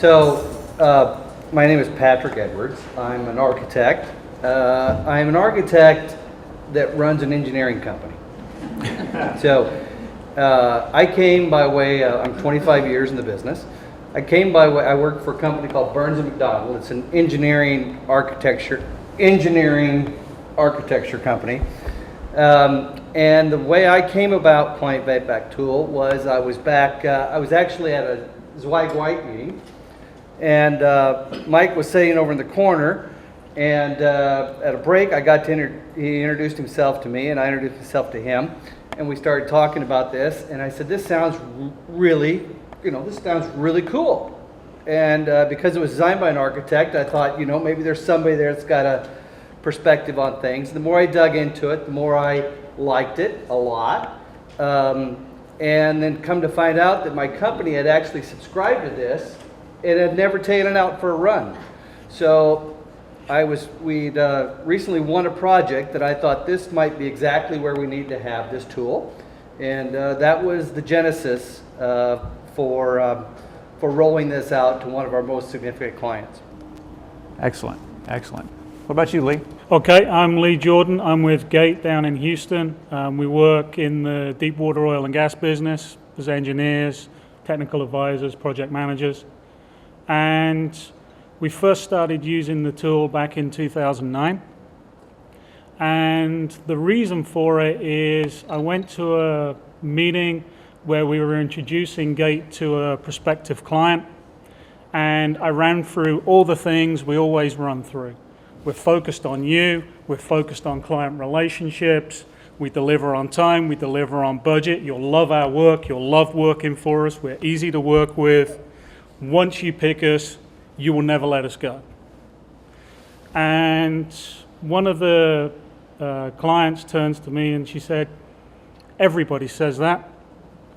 My name is Patrick Edwards. I'm an architect. I'm an architect that runs an engineering company. I came by way, I'm 25 years in the business. I work for a company called Burns & McDonald. It's an engineering architecture company. And the way I came about Client Feedback Tool was I was actually at a Zweig White meeting, and Mike was sitting over in the corner, and at a break he introduced himself to me, and I introduced myself to him, and we started talking about this, and I said, this sounds really cool. And because it was designed by an architect, I thought, maybe there's somebody there that's got a perspective on things. The more I dug into it, the more I liked it a lot. And then come to find out that my company had actually subscribed to this and had never taken it out for a run. So we'd recently won a project that I thought this might be exactly where we need to have this tool. And that was the genesis for rolling this out to one of our most significant clients. Excellent, excellent. What about you, Lee? Okay, I'm LeeJordan. I'm with Gate down in Houston. We work in the deep water oil and gas business as engineers, technical advisors, project managers. And we first started using the tool back in 2009. And the reason for it is I went to a meeting where we were introducing Gate to a prospective client, and I ran through all the things we always run through. We're focused on you, we're focused on client relationships, we deliver on time, we deliver on budget, you'll love our work, you'll love working for us, we're easy to work with. Once you pick us, you will never let us go. And one of the clients turns to me and she said, everybody says that.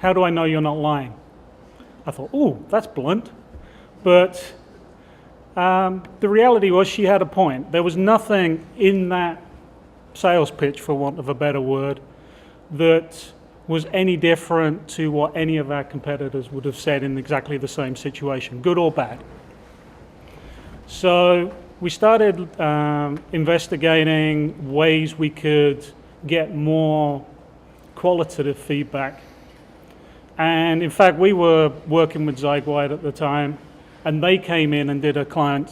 How do I know you're not lying? I thought, ooh, that's blunt. But the reality was she had a point. There was nothing in that sales pitch, for want of a better word, that was any different to what any of our competitors would have said in exactly the same situation, good or bad. So we started investigating ways we could get more qualitative feedback. And in fact, we were working with Zweig White at the time, and they came in and did a client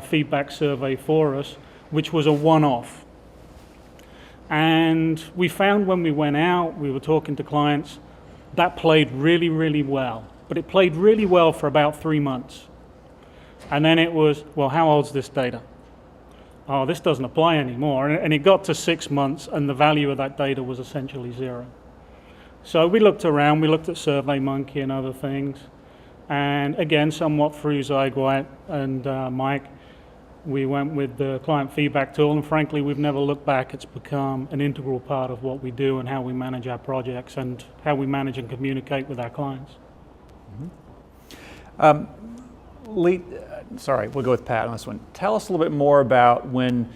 feedback survey for us, which was a one-off. And we found when we went out, we were talking to clients, that played really, really well. But it played really well for about 3 months. And then it was, well, how old's this data? Oh, this doesn't apply anymore. And it got to 6 months, and the value of that data was essentially zero. So we looked around, we looked at SurveyMonkey and other things. And again, somewhat through Zweig White and Mike, we went with the client feedback tool, and frankly, we've never looked back. It's become an integral part of what we do and how we manage our projects and how we manage and communicate with our clients. Mm-hmm. Lee, sorry, we'll go with Pat on this one. Tell us a little bit more about when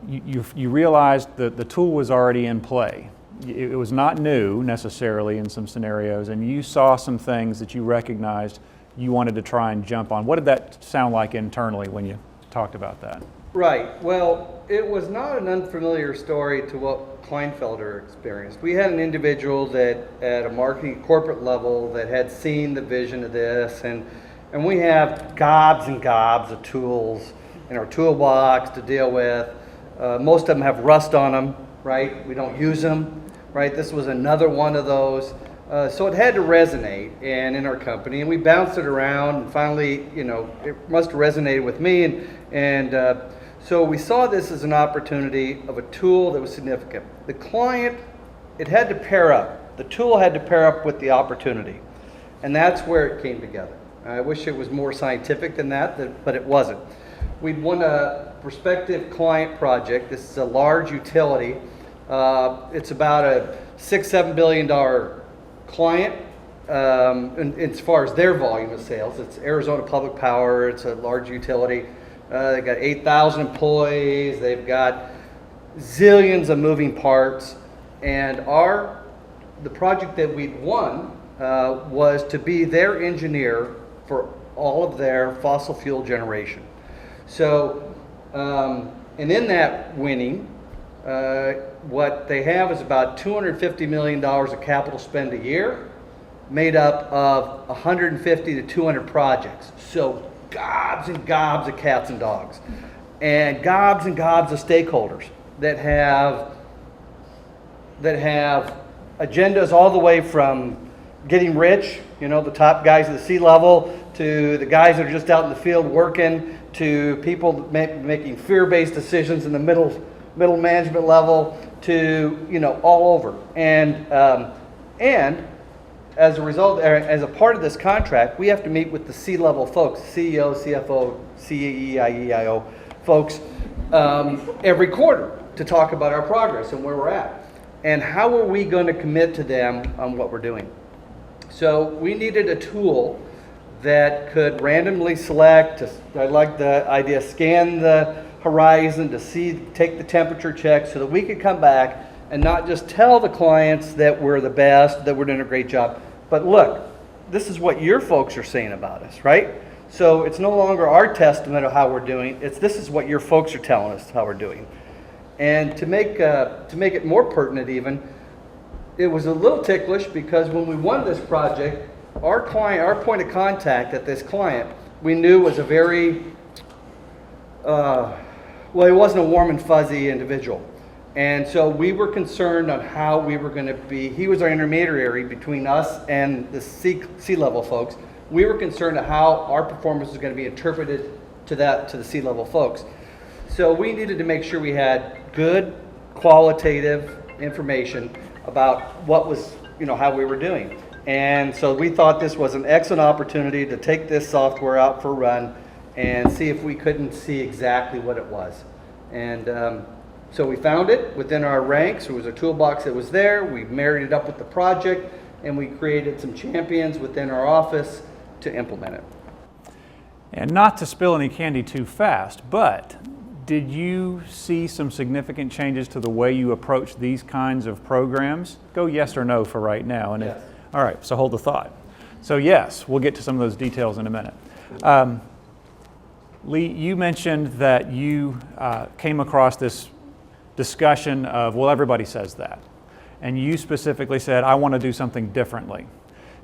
you realized that the tool was already in play. It was not new necessarily in some scenarios, and you saw some things that you recognized you wanted to try and jump on. What did that sound like internally when you talked about that? Right. Well, it was not an unfamiliar story to what Kleinfelder experienced. We had an individual that at a marketing corporate level that had seen the vision of this, and we have gobs and gobs of tools in our toolbox to deal with. Most of them have rust on them, right? We don't use them. Right, this was another one of those. So it had to resonate and in our company, and we bounced it around, and finally, it must have resonated with me, and so we saw this as an opportunity of a tool that was significant. The client, it had to pair up. The tool had to pair up with the opportunity, and that's where it came together. I wish it was more scientific than that, but it wasn't. We'd won a prospective client project. This is a large utility. It's about a $6-7 billion client as far as their volume of sales. It's Arizona Public Power. It's a large utility. They've got 8,000 employees. They've got zillions of moving parts. And the project that we'd won was to be their engineer for all of their fossil fuel generation. So, and in that winning, what they have is about $250 million of capital spend a year, made up of 150 to 200 projects. So gobs and gobs of cats and dogs, and gobs of stakeholders that have agendas all the way from getting rich, you know, the top guys at the C-level, to the guys that are just out in the field working, to people making fear-based decisions in the middle management level, to, you know, all over. And as a result, as a part of this contract, we have to meet with the C-level folks, CEO, CFO, CEIEIO folks, every quarter to talk about our progress and where we're at. And how are we going to commit to them on what we're doing? So we needed a tool that could randomly select, I like the idea, scan the horizon to take the temperature check so that we could come back and not just tell the clients that we're the best, that we're doing a great job, but look, this is what your folks are saying about us, right? So it's no longer our testament of how we're doing, this is what your folks are telling us how we're doing. And to make it more pertinent even, it was a little ticklish because when we won this project, our point of contact at this client, we knew was a very, well, he wasn't a warm and fuzzy individual. And so we were concerned on how we were going to be, he was our intermediary between us and the C-level folks. We were concerned of how our performance was going to be interpreted to the C-level folks. So we needed to make sure we had good qualitative information about what was, you know, how we were doing. And so we thought this was an excellent opportunity to take this software out for a run and see if we couldn't see exactly what it was. And so we found it within our ranks. It was a toolbox that was there. We married it up with the project, and we created some champions within our office to implement it. And not to spill any candy too fast, but did you see some significant changes to the way you approach these kinds of programs? Go yes or no for right now. And Yes. All right, so hold the thought. So yes, we'll get to some of those details in a minute. Lee, you mentioned that you came across this discussion of, well, everybody says that. And you specifically said, I want to do something differently.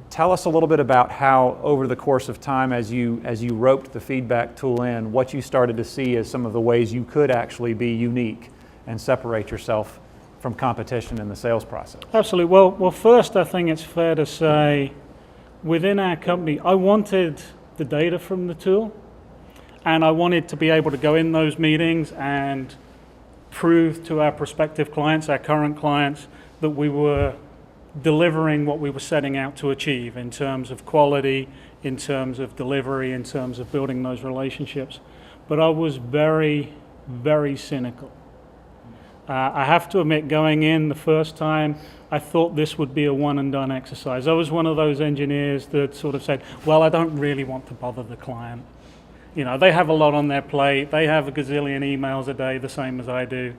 Tell us a little bit about how, over the course of time, as you roped the feedback tool in, what you started to see as some of the ways you could actually be unique and separate yourself from competition in the sales process. Absolutely. Well, first, I think it's fair to say, within our company, I wanted the data from the tool, and I wanted to be able to go in those meetings and prove to our prospective clients, our current clients, that we were delivering what we were setting out to achieve in terms of quality, in terms of delivery, in terms of building those relationships. But I was very, very cynical. I have to admit, going in the first time, I thought this would be a one and done exercise. I was one of those engineers that sort of said, well, I don't really want to bother the client. You know, they have a lot on their plate. They have a gazillion emails a day, the same as I do.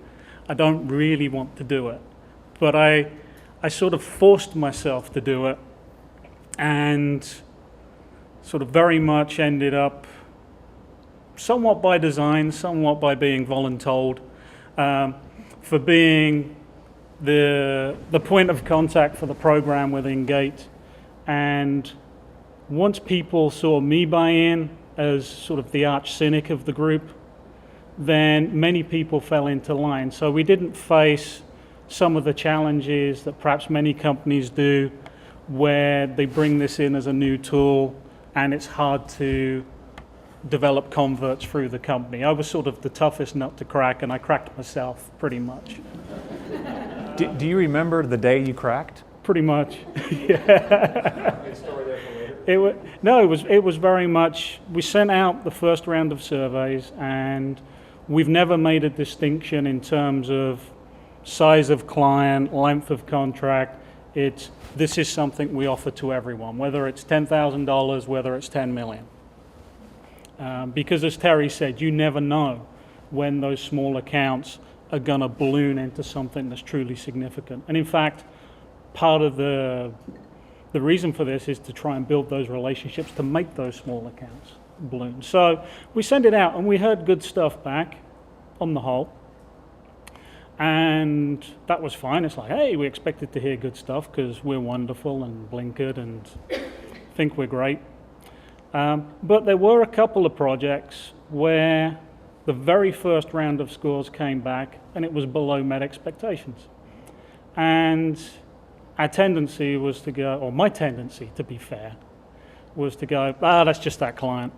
I don't really want to do it. But I sort of forced myself to do it, and sort of very much ended up, somewhat by design, somewhat by being voluntold, for being the point of contact for the program within Gate. And once people saw me buy in as sort of the arch cynic of the group, then many people fell into line. So we didn't face some of the challenges that perhaps many companies do, where they bring this in as a new tool and it's hard to develop converts through the company. I was sort of the toughest nut to crack, and I cracked myself pretty much. Do you remember the day you cracked? Pretty much. Yeah. It was very much, we sent out the first round of surveys, and we've never made a distinction in terms of size of client, length of contract. This is something we offer to everyone, whether it's $10,000, whether it's 10 million. Because as Terry said, you never know when those small accounts are going to balloon into something that's truly significant. And in fact, part of the The reason for this is to try and build those relationships to make those small accounts balloon. So we sent it out and we heard good stuff back on the whole. And that was fine. It's like, hey, we expected to hear good stuff because we're wonderful and blinkered and think we're great. But there were a couple of projects where the very first round of scores came back and it was below met expectations. And our tendency was to go, or my tendency, to be fair, was to go, that's just that client.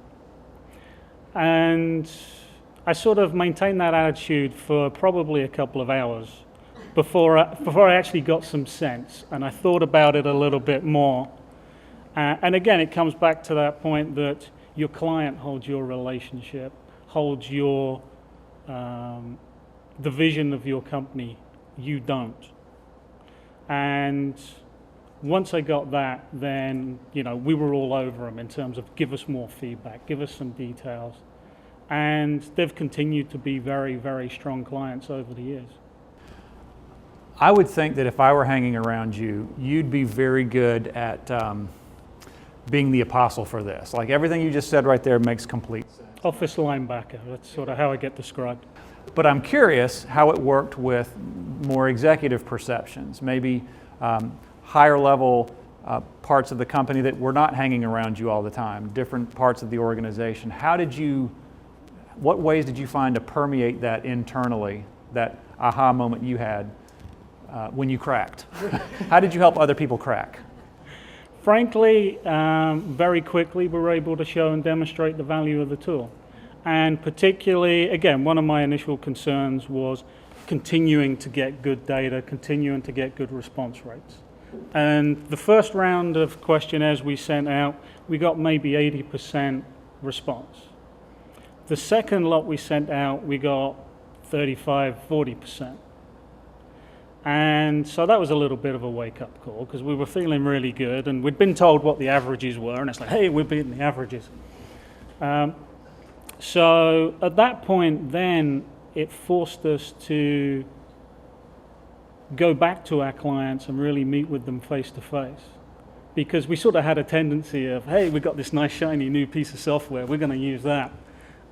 And I sort of maintained that attitude for probably a couple of hours before I actually got some sense, and I thought about it a little bit more. And again, it comes back to that point that your client holds your relationship, holds your the vision of your company. You don't. And once I got that, then we were all over them in terms of give us more feedback, give us some details. And they've continued to be very, very strong clients over the years. I would think that if I were hanging around you, you'd be very good at being the apostle for this. Like everything you just said right there makes complete sense. Office linebacker, that's sort of how I get described. But I'm curious how it worked with more executive perceptions, maybe higher level parts of the company that were not hanging around you all the time, different parts of the organization. What ways did you find to permeate that internally, that aha moment you had when you cracked? How did you help other people crack? Frankly, very quickly we were able to show and demonstrate the value of the tool. And particularly, again, one of my initial concerns was continuing to get good data, continuing to get good response rates. And the first round of questionnaires we sent out, we got maybe 80% response. The second lot we sent out, we got 35-40%. And so that was a little bit of a wake-up call because we were feeling really good and we'd been told what the averages were, and it's like, hey, we're beating the averages. So at that point then, it forced us to go back to our clients and really meet with them face to face. Because we sort of had a tendency of, hey, we've got this nice shiny new piece of software, we're going to use that.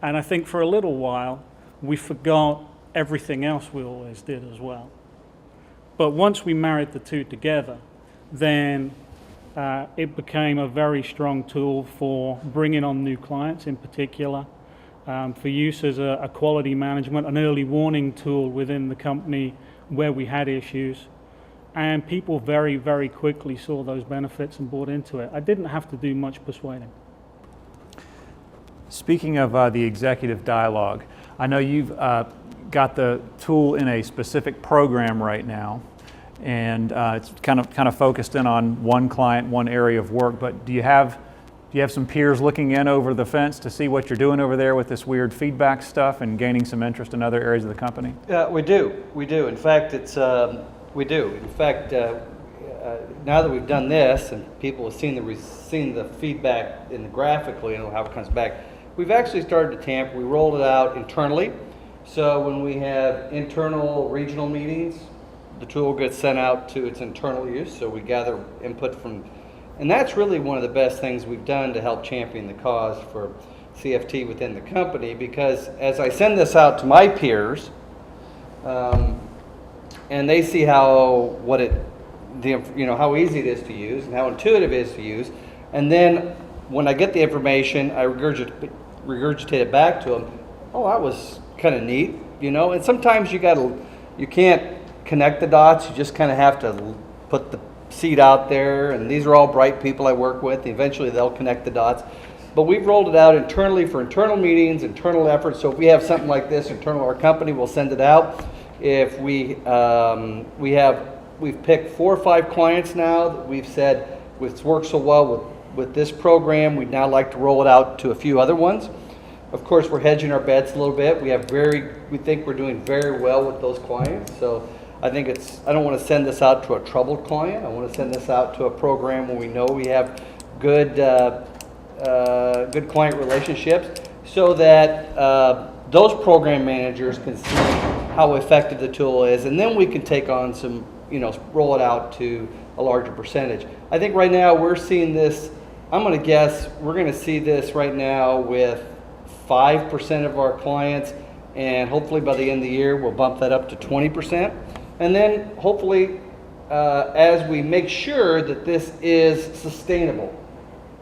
And I think for a little while, we forgot everything else we always did as well. But once we married the two together, then it became a very strong tool for bringing on new clients in particular, for use as a quality management, an early warning tool within the company where we had issues. And people very, very quickly saw those benefits and bought into it. I didn't have to do much persuading. Speaking of the executive dialogue, I know you've got the tool in a specific program right now, and it's kind of focused in on one client, one area of work. But do you have some peers looking in over the fence to see what you're doing over there with this weird feedback stuff and gaining some interest in other areas of the company? Yeah, we do. In fact, we do. In fact, now that we've done this and people have seen the feedback in the graphically and how it comes back, we've actually started to tamper. We rolled it out internally. So when we have internal regional meetings, the tool gets sent out to its internal use. So we gather input from, and that's really one of the best things we've done to help champion the cause for CFT within the company. Because as I send this out to my peers, and they see how how easy it is to use and how intuitive it is to use, and then when I get the information, I regurgitate it back to them. Oh, that was kind of neat, And sometimes you can't connect the dots. You just kind of have to put the seed out there. And these are all bright people I work with. Eventually, they'll connect the dots. But we've rolled it out internally for internal meetings, internal efforts. So if we have something like this internal to our company, we'll send it out. If we've picked 4 or 5 clients now that we've said it's worked so well with this program, we'd now like to roll it out to a few other ones. Of course, we're hedging our bets a little bit. We think we're doing very well with those clients. So I think I don't want to send this out to a troubled client. I want to send this out to a program where we know we have good client relationships, so that those program managers can see how effective the tool is, and then we can take on some roll it out to a larger percentage. I think right now we're seeing this, I'm going to guess we're going to see this right now with 5% of our clients, and hopefully by the end of the year we'll bump that up to 20%. And then hopefully as we make sure that this is sustainable,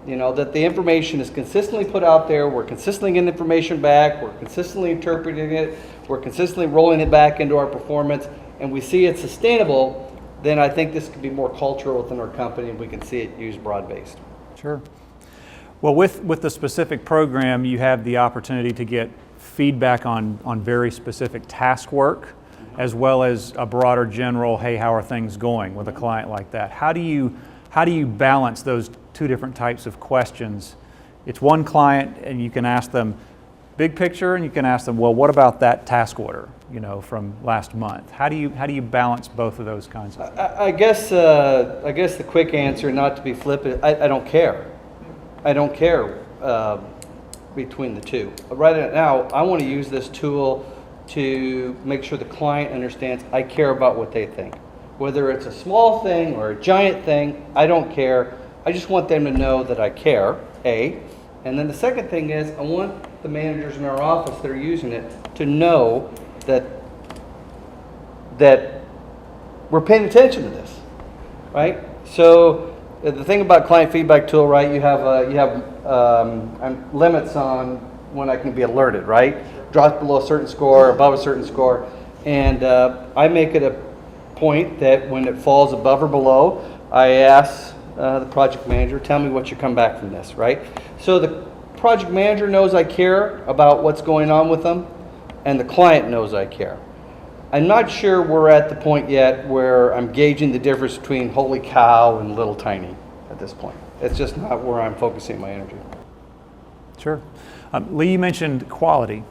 that the information is consistently put out there, we're consistently getting information back, we're consistently interpreting it, we're consistently rolling it back into our performance, and we see it's sustainable, then I think this could be more cultural within our company and we can see it used broad-based. Sure. Well, with the specific program, you have the opportunity to get feedback on very specific task work, as well as a broader general, hey, how are things going with a client like that? How do you balance those two different types of questions? It's one client and you can ask them big picture and you can ask them, well, what about that task order, from last month? How do you balance both of those kinds of things? I guess the quick answer, not to be flippant, I don't care. I don't care between the two. Right now, I want to use this tool to make sure the client understands I care about what they think. Whether it's a small thing or a giant thing, I don't care. I just want them to know that I care, A. And then the second thing is I want the managers in our office that are using it to know that we're paying attention to this, right? So the thing about client feedback tool, right? You have limits on when I can be alerted, right? Drops below a certain score, above a certain score, and I make it a point that when it falls above or below, I ask the project manager, tell me what you come back from this, right? So the project manager knows I care about what's going on with them, and the client knows I care. I'm not sure we're at the point yet where I'm gauging the difference between holy cow and little tiny at this point. It's just not where I'm focusing my energy. Sure. Lee, you mentioned quality.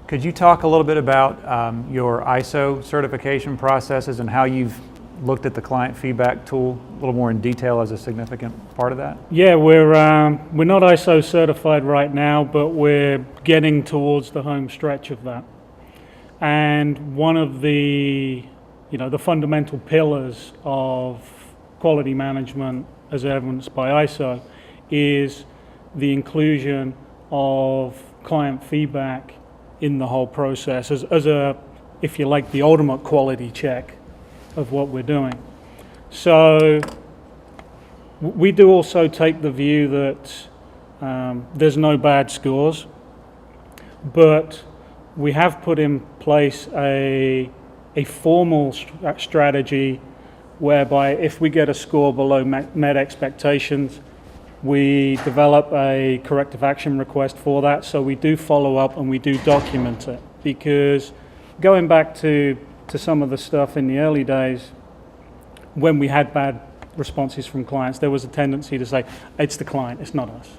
Could you talk a little bit about your ISO certification processes and how you've looked at the client feedback tool a little more in detail as a significant part of that? Yeah, we're not ISO certified right now, but we're getting towards the home stretch of that. And one of the fundamental pillars of quality management, as evidenced by ISO, is the inclusion of client feedback in the whole process as a, if you like, the ultimate quality check of what we're doing. So we do also take the view that there's no bad scores, but we have put in place a formal strategy whereby if we get a score below met expectations, we develop a corrective action request for that. So we do follow up and we do document it, because going back to some of the stuff in the early days, when we had bad responses from clients, there was a tendency to say, it's the client, it's not us.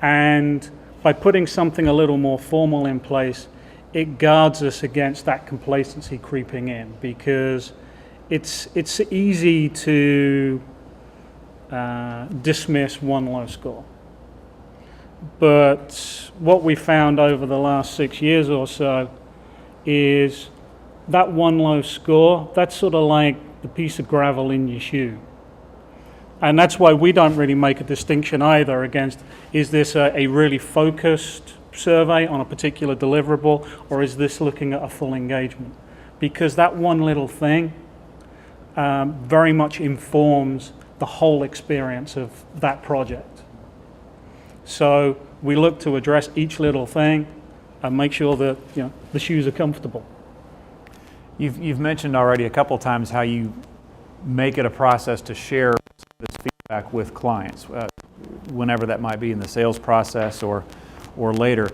And by putting something a little more formal in place, it guards us against that complacency creeping in, because it's easy to dismiss one low score. But what we found over the last 6 years or so is that one low score, that's sort of like the piece of gravel in your shoe. And that's why we don't really make a distinction either against, is this a really focused survey on a particular deliverable, or is this looking at a full engagement? Because that one little thing very much informs the whole experience of that project. So we look to address each little thing and make sure that the shoes are comfortable. You've mentioned already a couple times how you make it a process to share this feedback with clients, whenever that might be in the sales process or later.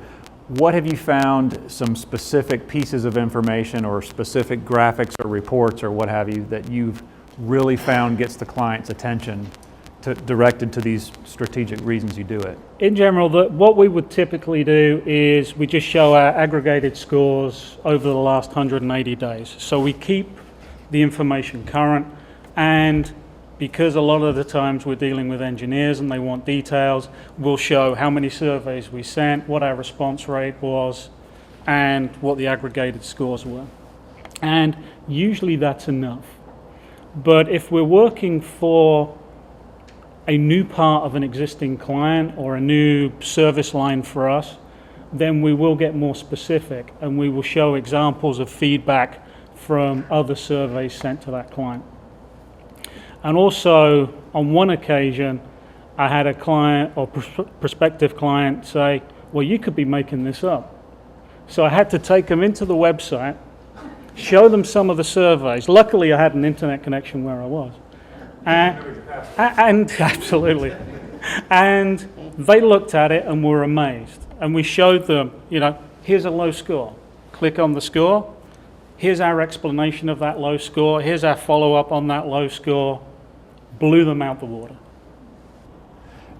What have you found some specific pieces of information or specific graphics or reports or what have you that you've really found gets the client's attention directed to these strategic reasons you do it? In general, what we would typically do is we just show our aggregated scores over the last 180 days. So we keep the information current, and because a lot of the times we're dealing with engineers and they want details, we'll show how many surveys we sent, what our response rate was, and what the aggregated scores were. And usually that's enough. But if we're working for a new part of an existing client or a new service line for us, then we will get more specific and we will show examples of feedback from other surveys sent to that client. And also, on one occasion, I had a client or prospective client say, well, you could be making this up. So I had to take them into the website, show them some of the surveys. Luckily, I had an internet connection where I was. And absolutely. And they looked at it and were amazed. And we showed them, here's a low score. Click on the score. Here's our explanation of that low score. Here's our follow-up on that low score. Blew them out the water.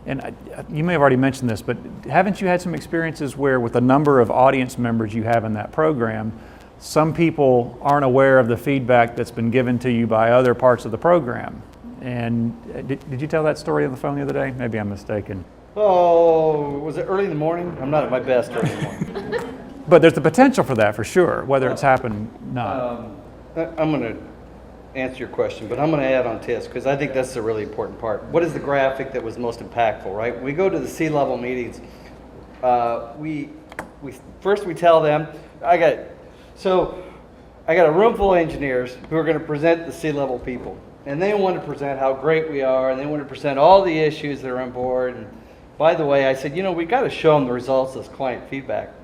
And you may have already mentioned this, but haven't you had some experiences where with the number of audience members you have in that program, some people aren't aware of the feedback that's been given to you by other parts of the program? And did you tell that story on the phone the other day? Maybe I'm mistaken. Oh, was it early in the morning? I'm not at my best early in the morning. But there's the potential for that for sure, whether it's happened or not. I'm going to answer your question, but I'm going to add on to this because I think that's a really important part. What is the graphic that was most impactful, right? When we go to the C-level meetings, we first tell them, I got a room full of engineers who are going to present the C-level people. And they want to present how great we are, and they want to present all the issues that are on board. And by the way, I said, we got to show them the results of this client feedback.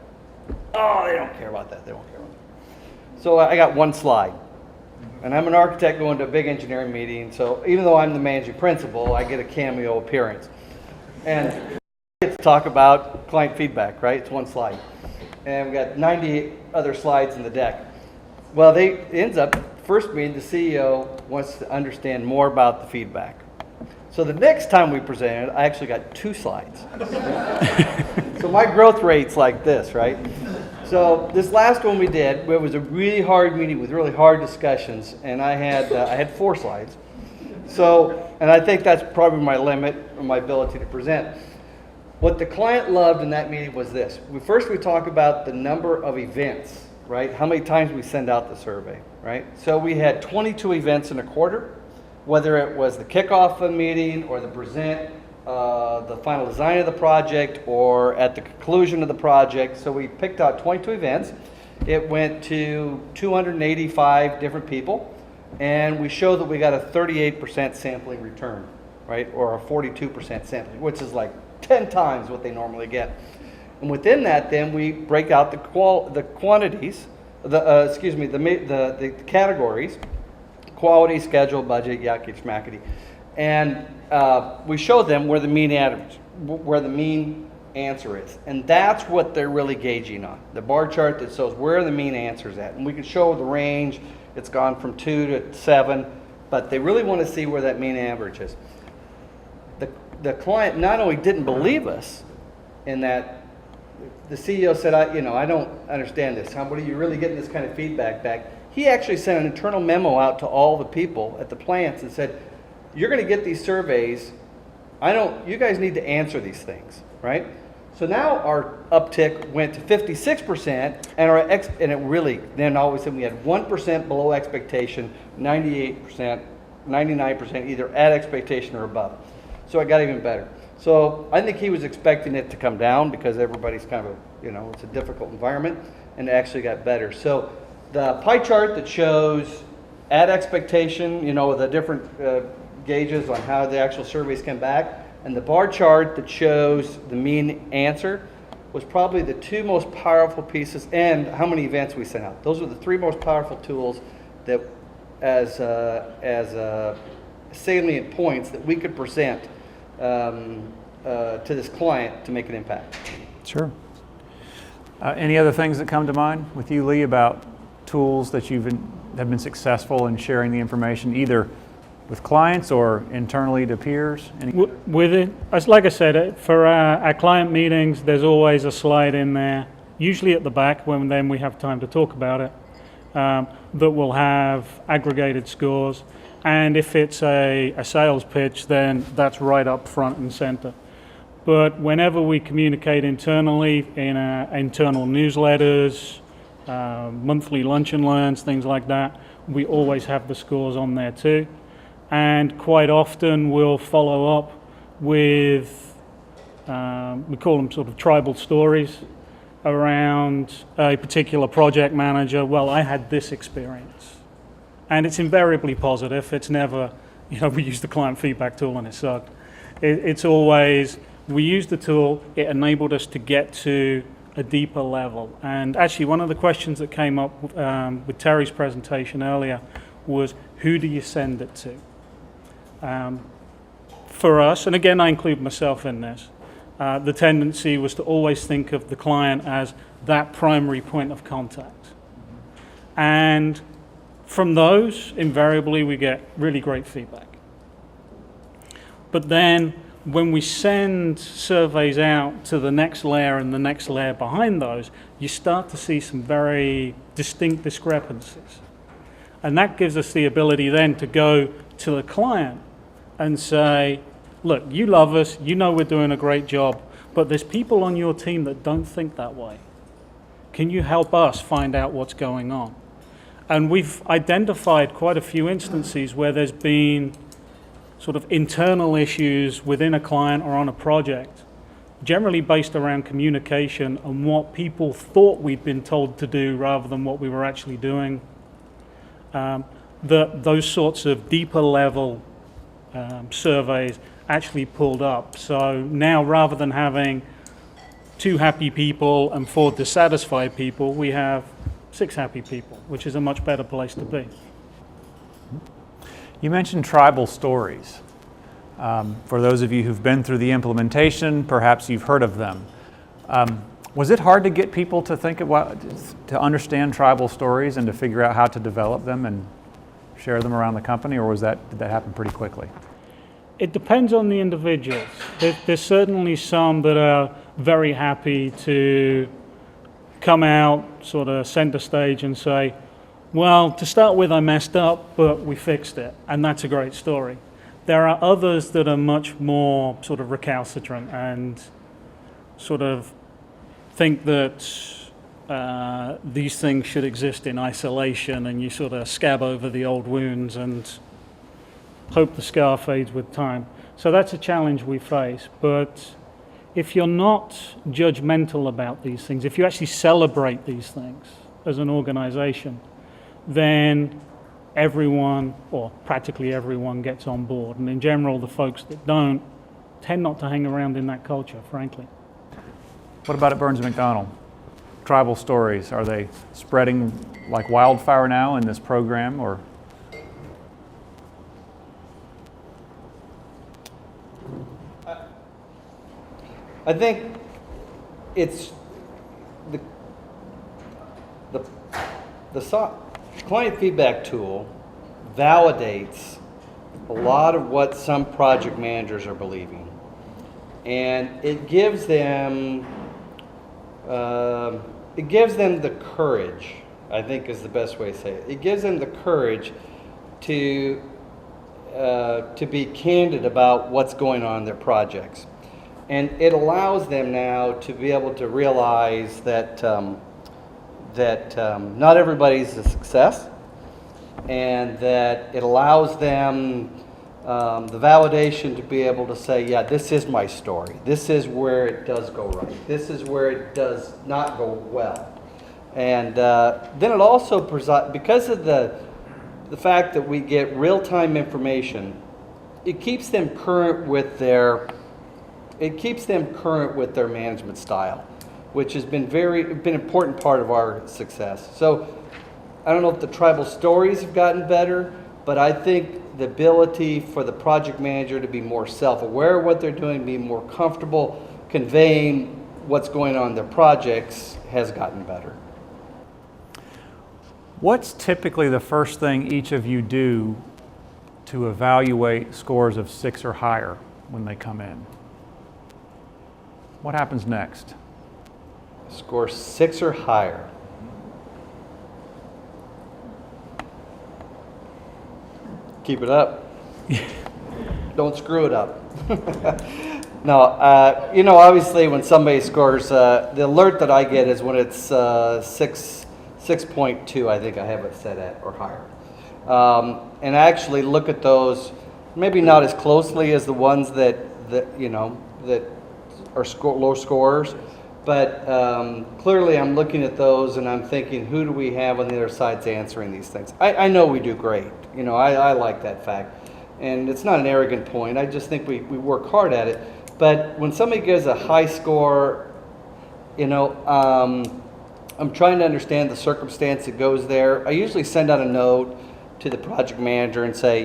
Oh, they don't care about that. They don't care about that. So I got one slide. And I'm an architect going to a big engineering meeting, so even though I'm the managing principal, I get a cameo appearance. And I get to talk about client feedback, right? It's one slide. And we got 90 other slides in the deck. Well, it ends up, first meeting, the CEO wants to understand more about the feedback. So the next time we presented, I actually got 2 slides. So my growth rate's like this, right? So this last one we did, it was a really hard meeting with really hard discussions, and I had 4 slides. So, and I think that's probably my limit or my ability to present. What the client loved in that meeting was this. First we talk about the number of events, right? How many times we send out the survey, right? So we had 22 events in a quarter, whether it was the kickoff of a meeting or the present, the final design of the project, or at the conclusion of the project. So we picked out 22 events. It went to 285 different people, and we showed that we got a 38% sampling return, right? Or a 42% sampling, which is like 10 times what they normally get. And within that, then we break out the quantities, the categories: quality, schedule, budget, yakety schmackety. And we show them where the mean answer is. And that's what they're really gauging on. The bar chart that shows where the mean answer is at. And we can show the range. It's gone from 2 to 7, but they really want to see where that mean average is. The client not only didn't believe us in that, the CEO said, I don't understand this. What are you really getting this kind of feedback back? He actually sent an internal memo out to all the people at the plants and said, you're going to get these surveys. You guys need to answer these things, right? So now our uptick went to 56%, and it really, then all of a sudden we had 1% below expectation, 98%, 99% either at expectation or above. So it got even better. So I think he was expecting it to come down because everybody's kind of, it's a difficult environment, and it actually got better. So the pie chart that shows at expectation, the different gauges on how the actual surveys come back, and the bar chart that shows the mean answer was probably the 2 most powerful pieces, and how many events we sent out. Those are the 3 most powerful tools that as salient points that we could present to this client to make an impact. Sure. Any other things that come to mind with you, Lee, about tools that have been successful in sharing the information, either with clients or internally to peers? With it, like I said, for our client meetings, there's always a slide in there, usually at the back when then we have time to talk about it, that will have aggregated scores. And if it's a sales pitch, then that's right up front and center. But whenever we communicate internally in internal newsletters, monthly lunch and learns, things like that, we always have the scores on there too. and quite often we'll follow up with, we call them sort of tribal stories around a particular project manager. Well, I had this experience. And it's invariably positive. It's never, we use the client feedback tool and it sucked. It's always, we used the tool, it enabled us to get to a deeper level. And actually, one of the questions that came up with Terry's presentation earlier was, who do you send it to? For us, and again, I include myself in this, the tendency was to always think of the client as that primary point of contact. And from those, invariably, we get really great feedback. But then, when we send surveys out to the next layer and the next layer behind those, you start to see some very distinct discrepancies. And that gives us the ability then to go to the client and say, look, you love us, you know we're doing a great job, but there's people on your team that don't think that way. Can you help us find out what's going on? And we've identified quite a few instances where there's been sort of internal issues within a client or on a project, generally based around communication and what people thought we'd been told to do rather than what we were actually doing. Those sorts of deeper level surveys actually pulled up. So now, rather than having 2 happy people and 4 dissatisfied people, we have 6 happy people, which is a much better place to be. You mentioned tribal stories. For those of you who've been through the implementation, perhaps you've heard of them. Was it hard to get people to to understand tribal stories and to figure out how to develop them and share them around the company, or did that happen pretty quickly? It depends on the individuals. There's certainly some that are very happy to come out, sort of center stage and say, well, to start with, I messed up, but we fixed it, and that's a great story. There are others that are much more sort of recalcitrant and sort of think that these things should exist in isolation, and you sort of scab over the old wounds and hope the scar fades with time. So that's a challenge we face. But if you're not judgmental about these things, if you actually celebrate these things as an organization, then everyone, or practically everyone, gets on board. And in general, the folks that don't tend not to hang around in that culture, frankly. What about at Burns & McDonnell? Tribal stories, are they spreading like wildfire now in this program, or? I think it's the client feedback tool validates a lot of what some project managers are believing, and it gives them the courage, I think is the best way to say it. It gives them the courage to be candid about what's going on in their projects. And it allows them now to be able to realize that not everybody's a success, and that it allows them the validation to be able to say, yeah, this is my story. This is where it does go right. This is where it does not go well. And then it also, because of the fact that we get real-time information, it keeps them current with their management style, which has been an important part of our success. So I don't know if the tribal stories have gotten better, but I think the ability for the project manager to be more self-aware of what they're doing, be more comfortable conveying what's going on in their projects has gotten better. What's typically the first thing each of you do to evaluate scores of 6 or higher when they come in? What happens next? Score 6 or higher. Keep it up. Don't screw it up. No, obviously when somebody scores, the alert that I get is when it's 6.2, I think I have it set at, or higher. and actually look at those, maybe not as closely as the ones that are low scorers, but clearly I'm looking at those and I'm thinking, who do we have on the other side's answering these things? I know we do great. I like that fact. And it's not an arrogant point. I just think we work hard at it. But when somebody gives a high score, I'm trying to understand the circumstance that goes there. I usually send out a note to the project manager and say,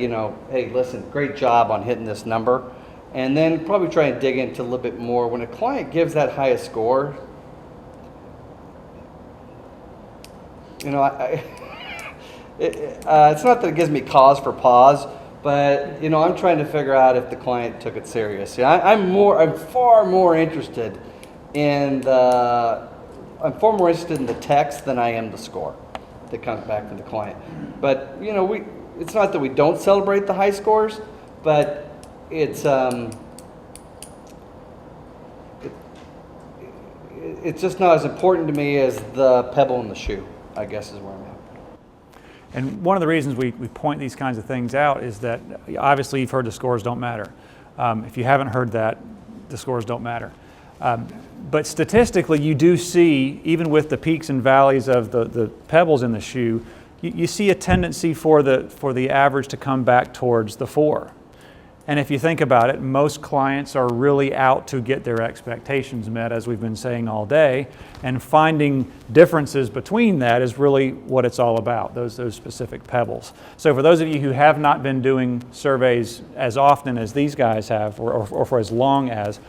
hey, listen, great job on hitting this number. And then probably try and dig into a little bit more. When a client gives that highest score, it's not that it gives me cause for pause, but I'm trying to figure out if the client took it serious. I'm far more interested in the text than I am the score that comes back from the client. But it's not that we don't celebrate the high scores, but it's just not as important to me as the pebble in the shoe, I guess is where I'm at. And one of the reasons we point these kinds of things out is that obviously you've heard the scores don't matter. If you haven't heard that, the scores don't matter. But statistically, you do see, even with the peaks and valleys of the pebbles in the shoe, you see a tendency for the average to come back towards the 4. And if you think about it, most clients are really out to get their expectations met, as we've been saying all day, and finding differences between that is really what it's all about, those specific pebbles. So for those of you who have not been doing surveys as often as these guys have, or for as long as,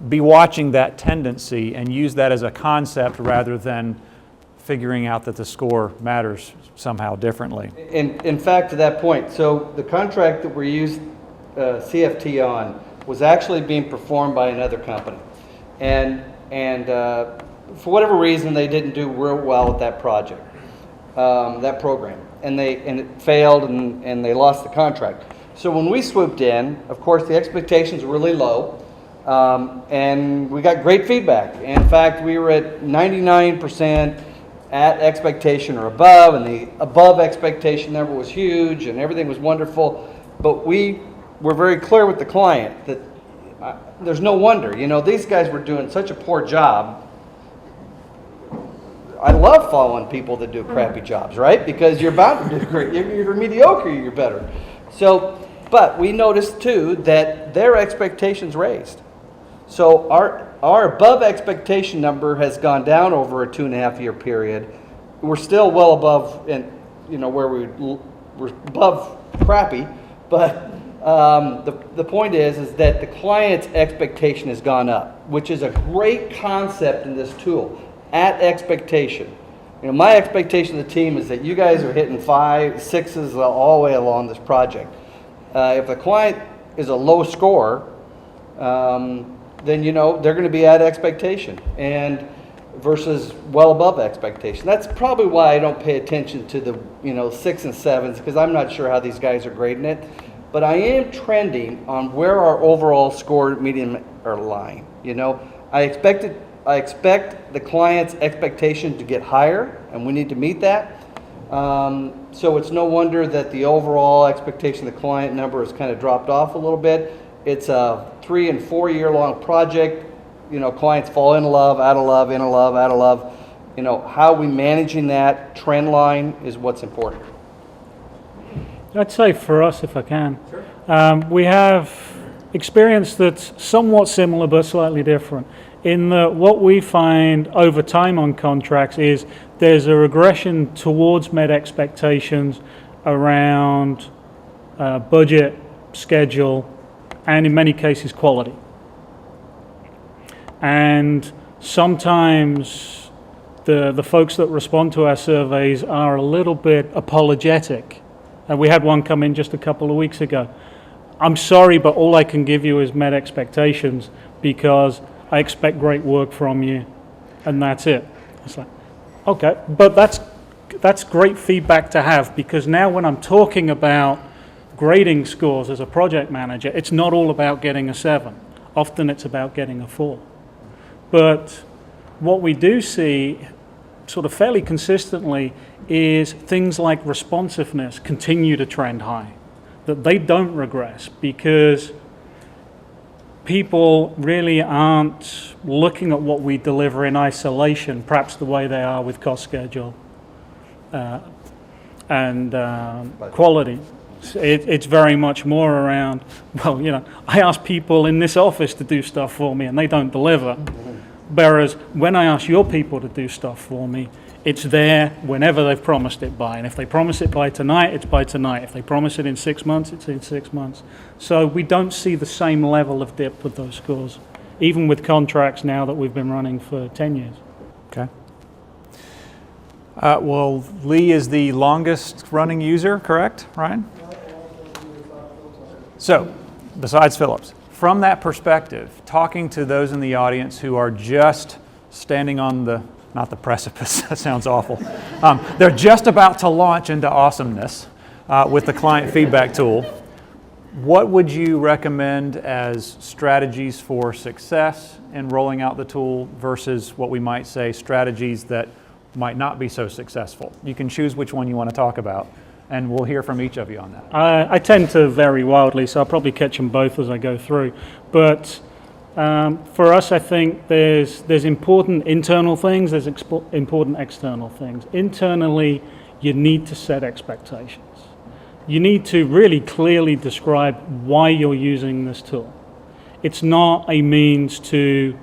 be watching that tendency and use that as a concept rather than figuring out that the score matters somehow differently. In fact, to that point, so the contract that we used CFT on was actually being performed by another company, and for whatever reason they didn't do real well with that project, that program, and it failed and they lost the contract. So when we swooped in, of course the expectations were really low, and we got great feedback. In fact, we were at 99% at expectation or above, and the above expectation number was huge and everything was wonderful, but we were very clear with the client that there's no wonder. These guys were doing such a poor job. I love following people that do crappy jobs, right? Because you're bound to do great. You're mediocre, you're better. So, but we noticed too that their expectations raised. So our above expectation number has gone down over a 2.5-year period. We're still well above, and where we're above crappy, but the point is that the client's expectation has gone up, which is a great concept in this tool. At expectation. My expectation of the team is that you guys are hitting 5, 6s all the way along this project. If the client is a low scorer, then they're going to be at expectation and versus well above expectation. That's probably why I don't pay attention to the 6 and 7s, because I'm not sure how these guys are grading it. But I am trending on where our overall score median are lying. I expect the client's expectation to get higher, and we need to meet that. So it's no wonder that the overall expectation of the client number has kind of dropped off a little bit. It's a 3 and 4 year long project. Clients fall in love, out of love, in love, out of love. How we managing that trend line is what's important. I'd say for us, if I can, we have experience that's somewhat similar but slightly different. In that what we find over time on contracts is there's a regression towards met expectations around budget, schedule, and in many cases quality. And sometimes the folks that respond to our surveys are a little bit apologetic. We had one come in just a couple of weeks ago. I'm sorry, but all I can give you is met expectations because I expect great work from you, and that's it. It's like, okay, but that's great feedback to have, because now when I'm talking about grading scores as a project manager, it's not all about getting a 7. Often it's about getting a 4. But what we do see sort of fairly consistently is things like responsiveness continue to trend high, that they don't regress because people really aren't looking at what we deliver in isolation, perhaps the way they are with cost schedule and quality. It's very much more around, well, I ask people in this office to do stuff for me and they don't deliver. Whereas when I ask your people to do stuff for me, it's there whenever they've promised it by. And if they promise it by tonight, it's by tonight. If they promise it in 6 months, it's in 6 months. So we don't see the same level of dip with those scores, even with contracts now that we've been running for 10 years. Okay. Well, Lee is the longest running user, correct, Ryan? So, besides Phillips, from that perspective, talking to those in the audience who are just standing on the, not the precipice, that sounds awful. They're just about to launch into awesomeness with the client feedback tool. What would you recommend as strategies for success in rolling out the tool versus what we might say strategies that might not be so successful? You can choose which one you want to talk about, and we'll hear from each of you on that. I tend to vary wildly, so I'll probably catch them both as I go through. But for us, I think there's important internal things, there's important external things. Internally, you need to set expectations. You need to really clearly describe why you're using this tool. It's not a means to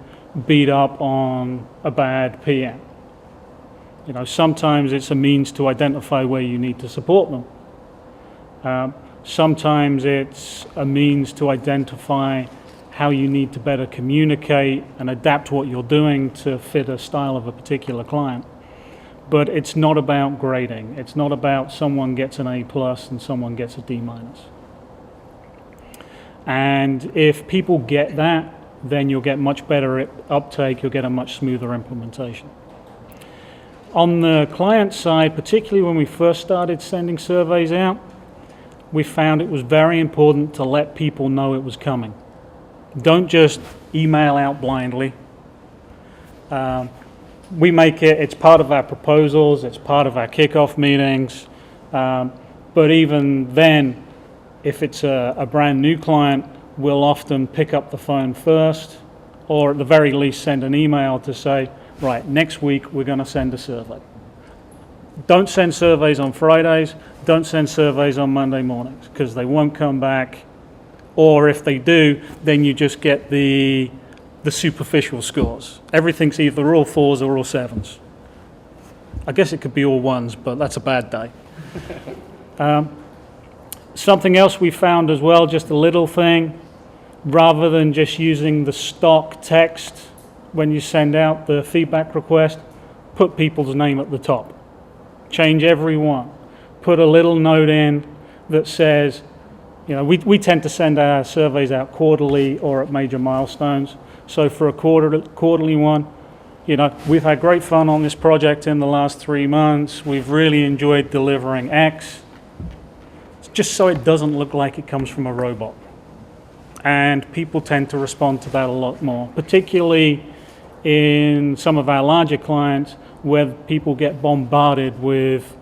beat up on a bad PM. Sometimes it's a means to identify where you need to support them. Sometimes it's a means to identify how you need to better communicate and adapt what you're doing to fit a style of a particular client. But it's not about grading. It's not about someone gets an A+ and someone gets a D-. And if people get that, then you'll get much better uptake, you'll get a much smoother implementation. On the client side, particularly when we first started sending surveys out, we found it was very important to let people know it was coming. Don't just email out blindly. We make it's part of our proposals, it's part of our kickoff meetings, but even then, if it's a brand new client, we'll often pick up the phone first, or at the very least send an email to say, right, next week we're going to send a survey. Don't send surveys on Fridays, don't send surveys on Monday mornings, because they won't come back, or if they do, then you just get the superficial scores. Everything's either all 4s or all 7s. I guess it could be all 1s, but that's a bad day. Something else we found as well, just a little thing, rather than just using the stock text when you send out the feedback request, put people's name at the top. Change every one. Put a little note in that says, we tend to send our surveys out quarterly or at major milestones. So for a quarterly one, we've had great fun on this project in the last 3 months. We've really enjoyed delivering X. Just so it doesn't look like it comes from a robot. And people tend to respond to that a lot more, particularly in some of our larger clients where people get bombarded with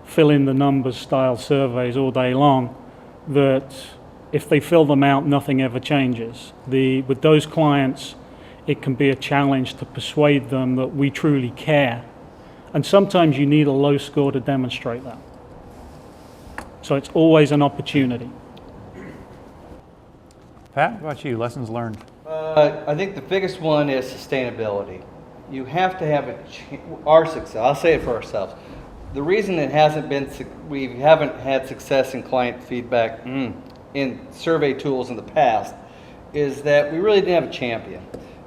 fill in the numbers style surveys all day long, that if they fill them out, nothing ever changes. With those clients, it can be a challenge to persuade them that we truly care. And sometimes you need a low score to demonstrate that. So it's always an opportunity. Pat, what about you? Lessons learned? I think the biggest one is sustainability. You have to have our success. I'll say it for ourselves. The reason we haven't had success in client feedback in survey tools in the past is that we really didn't have a champion.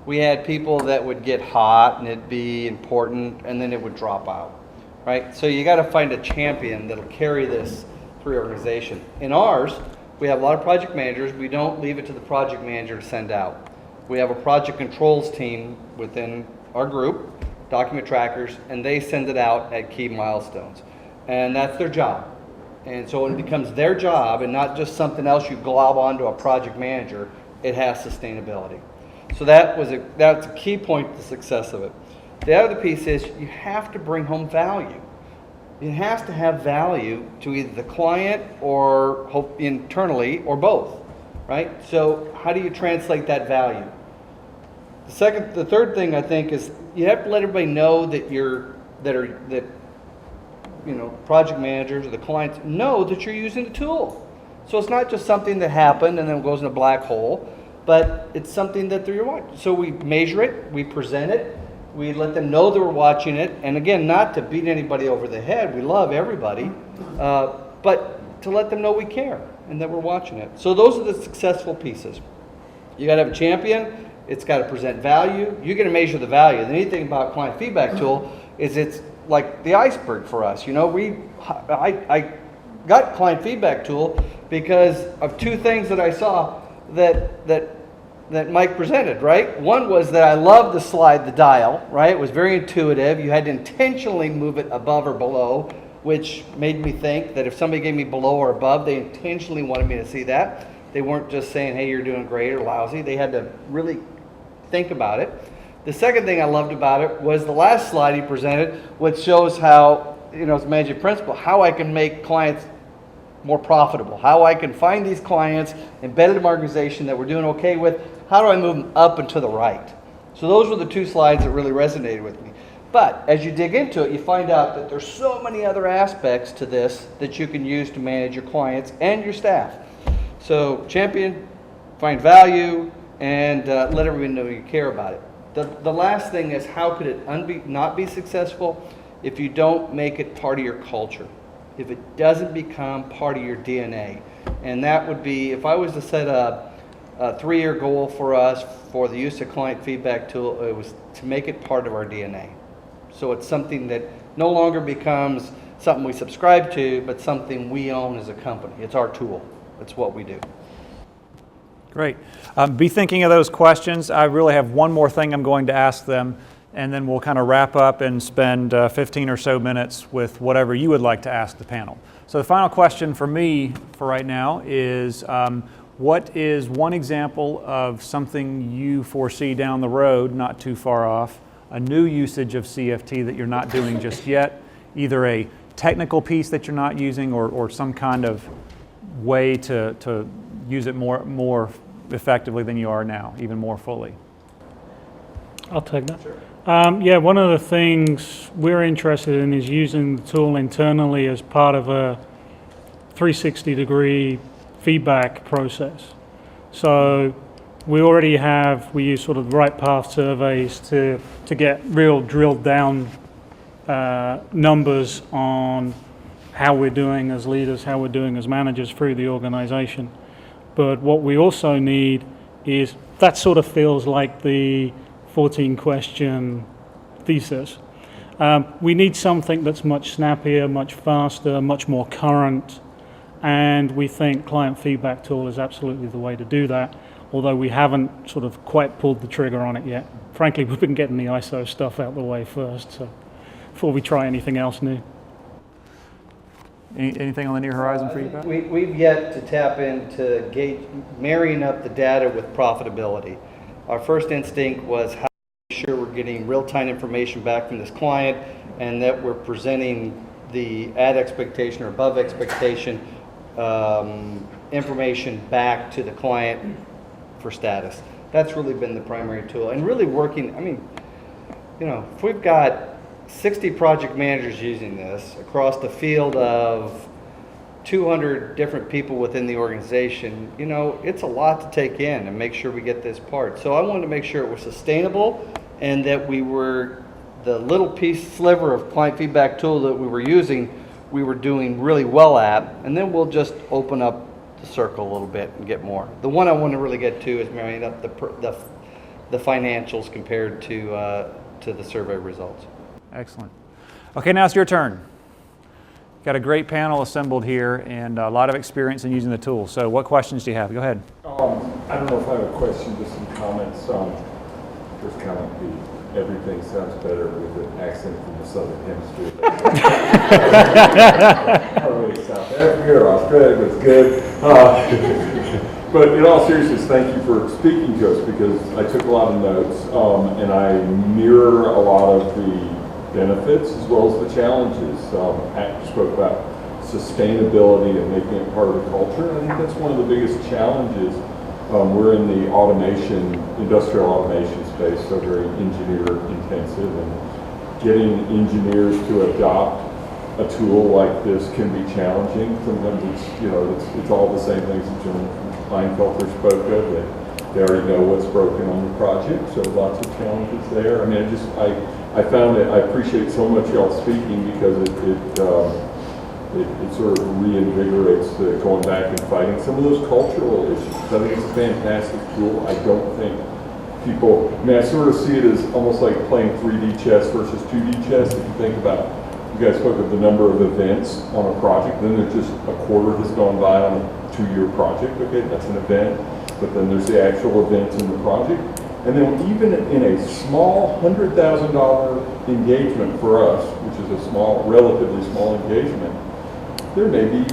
We had people that would get hot and it'd be important and then it would drop out, right? So you got to find a champion that'll carry this through your organization. In ours, we have a lot of project managers. We don't leave it to the project manager to send out. We have a project controls team within our group, document trackers, and they send it out at key milestones. And that's their job. And so when it becomes their job and not just something else you glob onto a project manager, it has sustainability. So that's a key point to the success of it. The other piece is you have to bring home value. It has to have value to either the client or hope internally or both, right? So how do you translate that value? The third thing I think is you have to let everybody know that project managers or the clients know that you're using the tool. So it's not just something that happened and then goes in a black hole, but it's something that they're watching. So we measure it, we present it, we let them know that we're watching it, and again, not to beat anybody over the head, we love everybody, but to let them know we care and that we're watching it. So those are the successful pieces. You gotta have a champion, it's gotta present value, you're gonna measure the value. The neat thing about client feedback tool is it's like the iceberg for us. I got client feedback tool because of two things that I saw that Mike presented, right? One was that I loved the slide, the dial, right? It was very intuitive. You had to intentionally move it above or below, which made me think that if somebody gave me below or above, they intentionally wanted me to see that. They weren't just saying, hey, you're doing great or lousy. They had to really think about it. The second thing I loved about it was the last slide he presented, which shows how, it's a magic principle, how I can make clients more profitable, how I can find these clients, embedded in my organization that we're doing okay with, how do I move them up and to the right? So those were the two slides that really resonated with me. But as you dig into it, you find out that there's so many other aspects to this that you can use to manage your clients and your staff. So champion, find value, and let everyone know you care about it. The last thing is, how could it not be successful if you don't make it part of your culture? If it doesn't become part of your DNA. And that would be, if I was to set a 3-year goal for us for the use of client feedback tool, it was to make it part of our DNA. So it's something that no longer becomes something we subscribe to, but something we own as a company. It's our tool. It's what we do. Great. Be thinking of those questions. I really have one more thing I'm going to ask them, and then we'll kind of wrap up and spend 15 or so minutes with whatever you would like to ask the panel. So the final question for me for right now is, what is one example of something you foresee down the road, not too far off, a new usage of CFT that you're not doing just yet, either a technical piece that you're not using or some kind of way to use it more effectively than you are now, even more fully? I'll take that. Sure. Yeah, one of the things we're interested in is using the tool internally as part of a 360-degree feedback process. So we use sort of right path surveys to get real drilled down numbers on how we're doing as leaders, how we're doing as managers through the organization. But what we also need is, that sort of feels like the 14-question thesis. We need something that's much snappier, much faster, much more current, and we think client feedback tool is absolutely the way to do that, although we haven't sort of quite pulled the trigger on it yet. Frankly, we've been getting the ISO stuff out of the way first, so before we try anything else new. Anything on the near horizon for you, Pat? We've yet to tap into marrying up the data with profitability. Our first instinct was how to make sure we're getting real-time information back from this client and that we're presenting the at expectation or above expectation information back to the client for status. That's really been the primary tool. And really working, if we've got 60 project managers using this across the field of 200 different people within the organization, it's a lot to take in and make sure we get this part. So I wanted to make sure it was sustainable and that we were, the little sliver of client feedback tool that we were using, we were doing really well at, and then we'll just open up the circle a little bit and get more. The one I want to really get to is marrying up the financials compared to the survey results. Excellent. Okay, now it's your turn. Got a great panel assembled here and a lot of experience in using the tool. So what questions do you have? Go ahead. I don't know if I have a question, just some comments. Just kind of everything sounds better with an accent from the Southern Hemisphere. Probably South Africa or Australia, but it's good. But in all seriousness, thank you for speaking to us, because I took a lot of notes, and I mirror a lot of the benefits as well as the challenges. Pat spoke about sustainability and making it part of the culture. I think that's one of the biggest challenges. We're in the industrial automation space, so very engineer intensive, and getting engineers to adopt a tool like this can be challenging. Sometimes it's all the same things that John Kleinfelter spoke of, that they already know what's broken on the project, so lots of challenges there. I mean, I found it, I appreciate so much y'all speaking, because it sort of reinvigorates the going back and fighting some of those cultural issues. I think it's a fantastic tool. I don't think people, I mean, I sort of see it as almost like playing 3D chess versus 2D chess. If you think about, you guys spoke of the number of events on a project, then there's just a quarter has gone by on a 2-year project. Okay, that's an event, but then there's the actual events in the project. And then even in a small $100,000 engagement for us, which is a small, relatively small engagement, there may be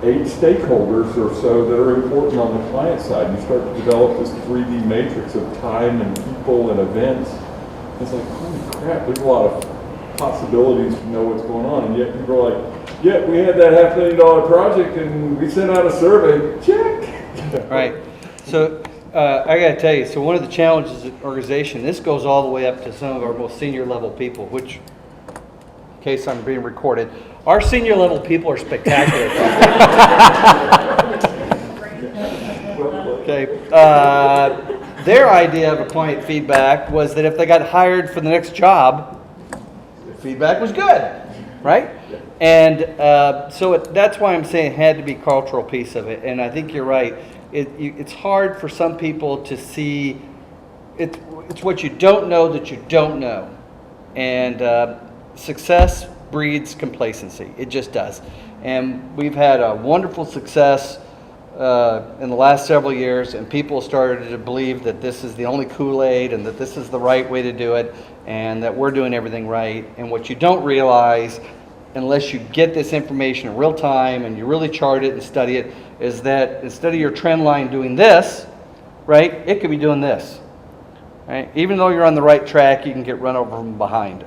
8 stakeholders or so that are important on the client side. You start to develop this 3D matrix of time and people and events. It's like, holy crap, there's a lot of possibilities to know what's going on. And yet people are like, yeah, we had that $500,000 project and we sent out a survey, check. Right. So I got to tell you, so one of the challenges of the organization, this goes all the way up to some of our most senior level people, which, in case I'm being recorded, our senior level people are spectacular. Okay. Their idea of a client feedback was that if they got hired for the next job, the feedback was good, right? And that's why I'm saying it had to be a cultural piece of it. And I think you're right. It's hard for some people to see. It's what you don't know that you don't know, and success breeds complacency. It just does. And we've had a wonderful success in the last several years, and people started to believe that this is the only Kool-Aid and that this is the right way to do it, and that we're doing everything right. And what you don't realize, unless you get this information in real time and you really chart it and study it, is that instead of your trend line doing this, right, it could be doing this. Right? Even though you're on the right track, you can get run over from behind.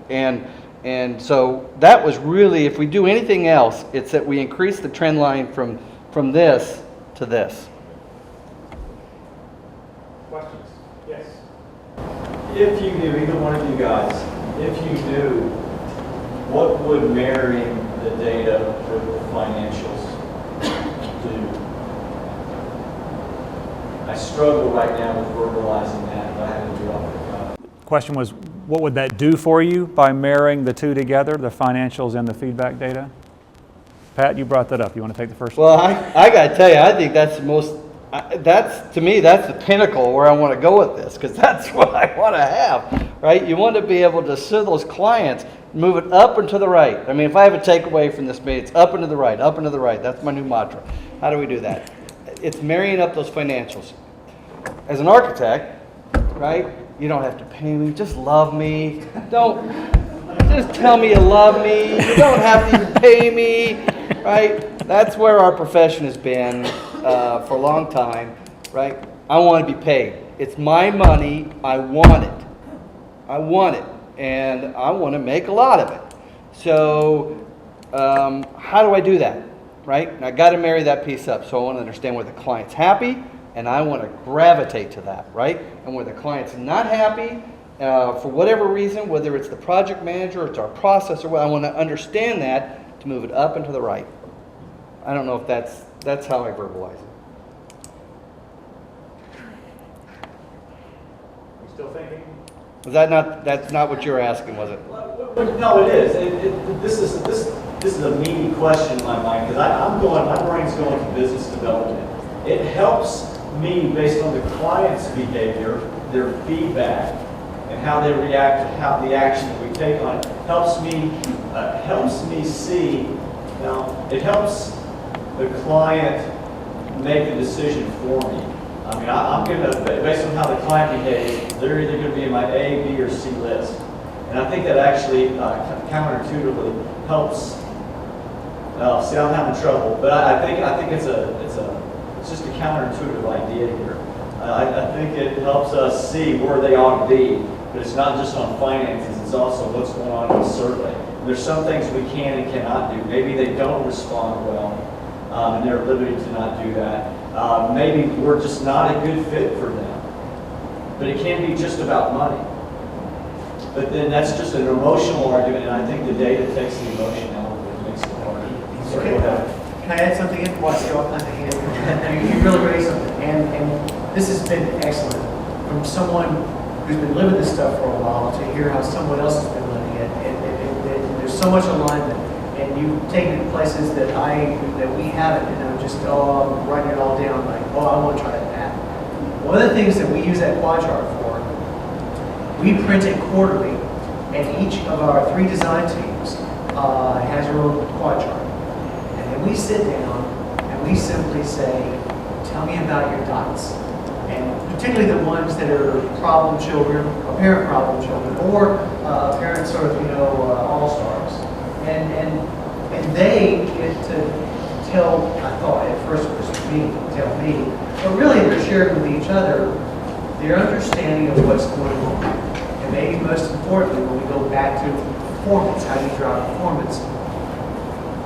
And so that was really, if we do anything else, it's that we increase the trend line from this to this. Questions? Yes. If you knew, either one of you guys, if you knew, what would marrying the data with the financials do? I struggle right now with verbalizing that, but I have to do it off the cuff. Question was, what would that do for you by marrying the two together, the financials and the feedback data? Pat, you brought that up. You want to take the first one? Well, I got to tell you, I think that's the most, to me, that's the pinnacle where I want to go with this, because that's what I want to have, right? You want to be able to serve those clients, move it up and to the right. I mean, if I have a takeaway from this meeting, it's up and to the right, up and to the right. That's my new mantra. How do we do that? It's marrying up those financials. As an architect, right, you don't have to pay me, just love me. Just tell me you love me. You don't have to even pay me, right? That's where our profession has been for a long time, right? I want to be paid. It's my money. I want it. I want it. And I want to make a lot of it. So how do I do that, right? And I got to marry that piece up. So I want to understand where the client's happy, and I want to gravitate to that, right? And where the client's not happy, for whatever reason, whether it's the project manager, or it's our process, or what, I want to understand that to move it up and to the right. I don't know if that's how I verbalize it. You still thinking? Was that not? That's not what you were asking, was it? No, it is. This is a meaty question in my mind, because my brain's going to business development. It helps me, based on the client's behavior, their feedback, and how they react to how the action that we take on it, helps me see. Now, it helps the client make a decision for me. I mean, I'm going to, based on how the client behaves, they're either going to be in my A, B, or C list. And I think that actually counterintuitively helps. See, I'm having trouble, but I think it's a It's just a counterintuitive idea here. I think it helps us see where they ought to be, but it's not just on finances, it's also what's going on in the survey. There's some things we can and cannot do. Maybe they don't respond well, and they're at liberty to not do that. Maybe we're just not a good fit for them. But it can't be just about money. But then that's just an emotional argument, and I think the data takes the emotion out of it and makes it harder. So go ahead. Can I add something in? Well, I see all kinds of hands. You really raised something, and this has been excellent. From someone who's been living this stuff for a while to hear how someone else has been living it, and there's so much alignment. And you've taken it places that we haven't, and I'm just writing it all down like, oh, I want to try that. One of the things that we use that quad chart for, we print it quarterly, and each of our 3 design teams has their own quad chart. And then we sit down and we simply say, tell me about your dots. And particularly the ones that are problem children, apparent problem children, or apparent sort of, all-stars. And they get to tell, I thought at first it was me, tell me, but really they're sharing with each other their understanding of what's going on. And maybe most importantly, when we go back to performance, how you drive performance,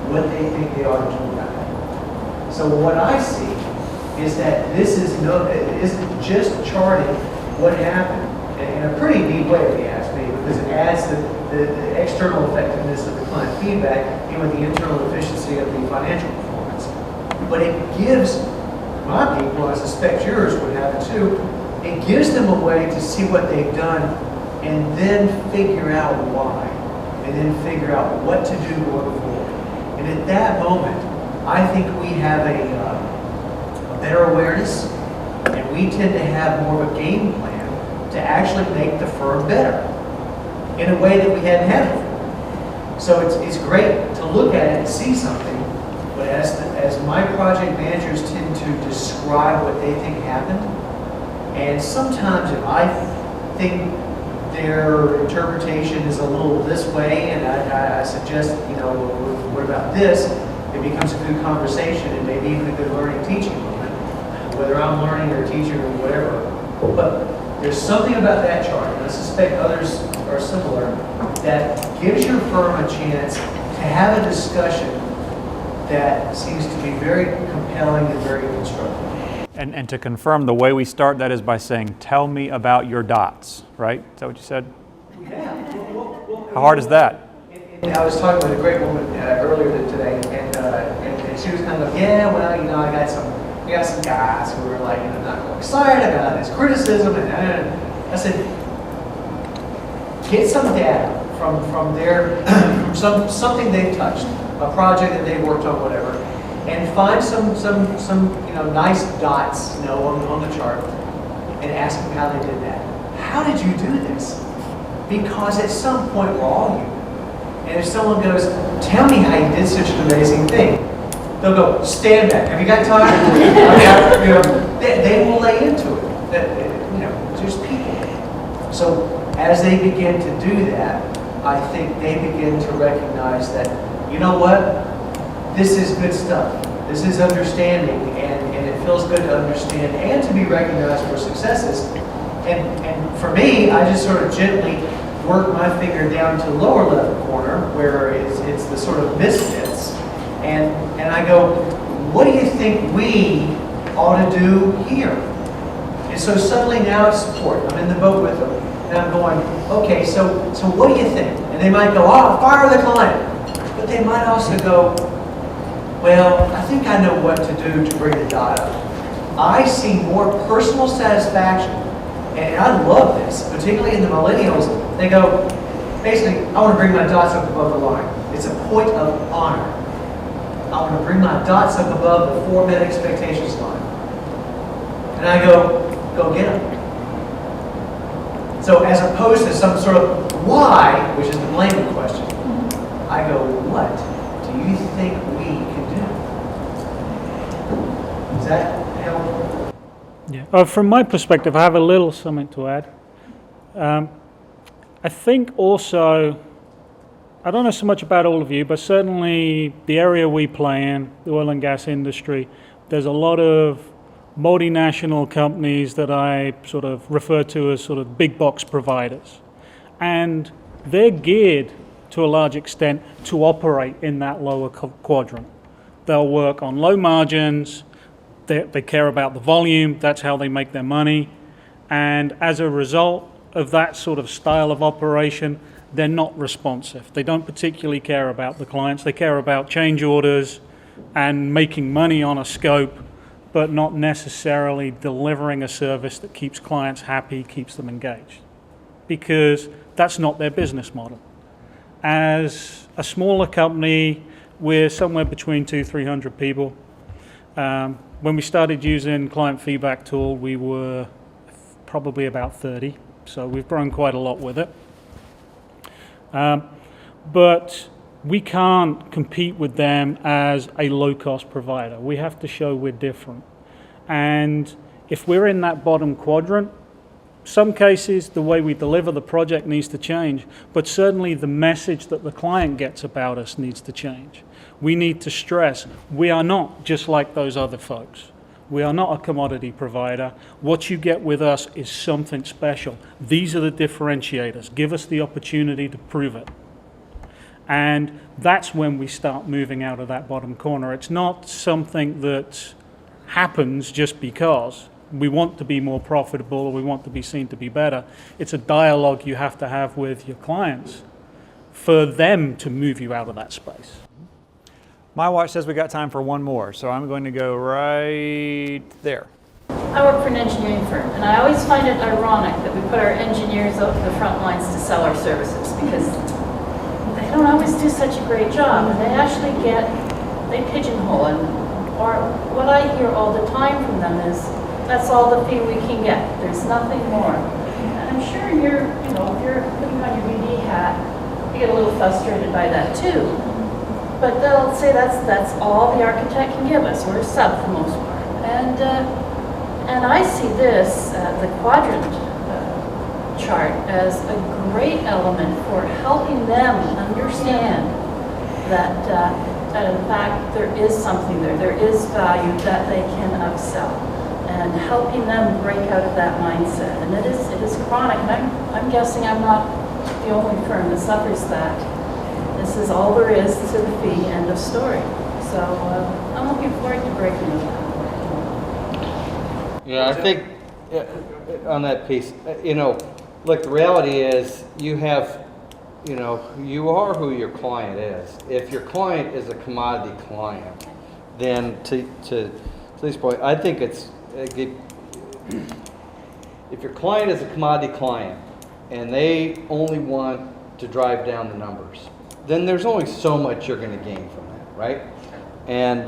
what they think they ought to do about it. So what I see is that this is it isn't just charting what happened in a pretty neat way, if you ask me, because it adds the external effectiveness of the client feedback in with the internal efficiency of the financial performance. But it gives my people, I suspect yours would have it too, it gives them a way to see what they've done and then figure out why, and then figure out what to do going forward. And at that moment, I think we have a better awareness, and we tend to have more of a game plan to actually make the firm better in a way that we hadn't had before. So it's great to look at it and see something, but as my project managers tend to describe what they think happened, and sometimes if I think their interpretation is a little this way, and I suggest, what about this? It becomes a good conversation and maybe even a good learning teaching moment, whether I'm learning or teaching or whatever. But there's something about that chart, and I suspect others are similar, that gives your firm a chance to have a discussion that seems to be very compelling and very constructive. And to confirm, the way we start that is by saying, tell me about your dots, right? Is that what you said? Yeah. How hard is that? And I was talking with a great woman earlier today, and she was kind of like, yeah, well, I got some guys who were like, not real excited about this criticism, and I said, get some data from their, from something they've touched, a project that they worked on, whatever, and find some nice dots, on the chart, and ask them how they did that. How did you do this? Because at some point we're all human. And if someone goes, tell me how you did such an amazing thing, they'll go, stand back. Have you got time? They will lay into it. There's people. So as they begin to do that, I think they begin to recognize that, you know what? This is good stuff. This is understanding, and it feels good to understand and to be recognized for successes. And for me, I just sort of gently work my finger down to lower left corner where it's the sort of misfits, and I go, what do you think we ought to do here? And so suddenly now it's support. I'm in the boat with them, and I'm going, okay, so what do you think? And they might go, fire the client. But they might also go, well, I think I know what to do to bring the dot up. I see more personal satisfaction, and I love this, particularly in the millennials. They go, basically, I want to bring my dots up above the line. It's a point of honor. I want to bring my dots up above the 4 met expectations line. And I go get them. So as opposed to some sort of why, which is the blaming question, I go, what do you think we can do? Does that help? Yeah. From my perspective, I have a little something to add. I think also, I don't know so much about all of you, but certainly the area we play in, the oil and gas industry, there's a lot of multinational companies that I sort of refer to as sort of big box providers. And they're geared to a large extent to operate in that lower quadrant. They'll work on low margins, they care about the volume, that's how they make their money. And as a result of that sort of style of operation, they're not responsive. They don't particularly care about the clients. They care about change orders and making money on a scope, but not necessarily delivering a service that keeps clients happy, keeps them engaged, because that's not their business model. As a smaller company, we're somewhere between 200-300 people. When we started using client feedback tool, we were probably about 30, so we've grown quite a lot with it. But we can't compete with them as a low-cost provider. We have to show we're different. And if we're in that bottom quadrant, some cases the way we deliver the project needs to change, but certainly the message that the client gets about us needs to change. We need to stress we are not just like those other folks. We are not a commodity provider. What you get with us is something special. These are the differentiators. Give us the opportunity to prove it. And that's when we start moving out of that bottom corner. It's not something that happens just because we want to be more profitable or we want to be seen to be better. It's a dialogue you have to have with your clients for them to move you out of that space. My watch says we got time for one more, so I'm going to go right there. I work for an engineering firm, and I always find it ironic that we put our engineers out to the front lines to sell our services, because they don't always do such a great job, and they pigeonhole. And or what I hear all the time from them is, that's all the fee we can get. There's nothing more. And I'm sure if you're putting on your BD hat, you get a little frustrated by that too. But they'll say that's all the architect can give us. We're a sub for the most part. And I see this, the quadrant chart, as a great element for helping them understand that in fact there is something there is value that they can upsell, and helping them break out of that mindset. And it is chronic, and I'm guessing I'm not the only firm that suffers that. This is all there is to the fee, end of story. So I'm looking forward to breaking it down. Yeah, I think on that piece, look, the reality is you are who your client is. If your client is a commodity client, then to this point, I think if your client is a commodity client and they only want to drive down the numbers, then there's only so much you're going to gain from that, right? And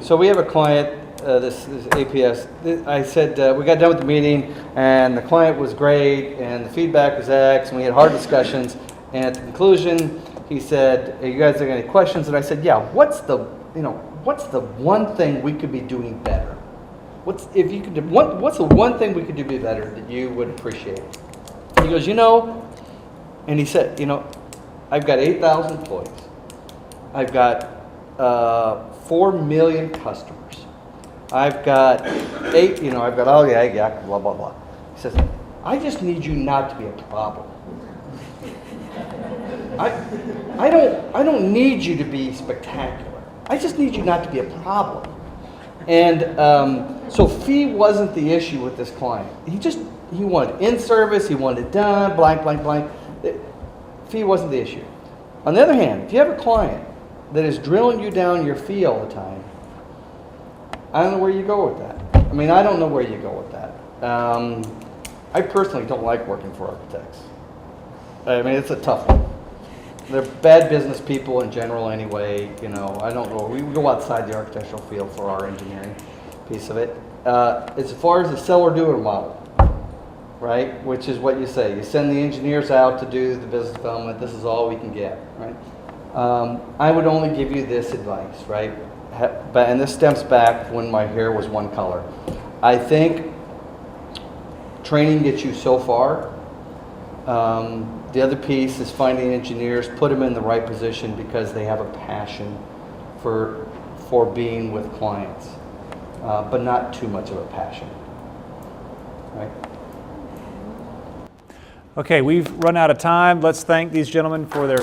so we have a client, this is APS. I said, we got done with the meeting, and the client was great, and the feedback was X, and we had hard discussions. And at the conclusion, he said, "Hey, you guys have any questions?" And I said, "Yeah. What's the one thing we could be doing better? What's the one thing we could do better that you would appreciate?" He goes, and he said, I've got 8,000 employees. I've got 4 million customers. I've got I've got all the yak, blah, blah, blah. He says, "I just need you not to be a problem. I don't need you to be spectacular. I just need you not to be a problem." And so fee wasn't the issue with this client. He wanted in service, he wanted it done, blank, blank, blank. Fee wasn't the issue. On the other hand, if you have a client that is drilling you down your fee all the time, I don't know where you go with that. I don't know where you go with that. I personally don't like working for architects. It's a tough one. They're bad business people in general anyway. I don't know. We go outside the architectural field for our engineering piece of it. As far as the seller-doer model, right, which is what you say. You send the engineers out to do the business development. This is all we can get, right? I would only give you this advice, right? And this stems back when my hair was one color. I think training gets you so far. The other piece is finding engineers, put them in the right position because they have a passion for being with clients. but not too much of a passion. Right? Okay, we've run out of time. Let's thank these gentlemen for their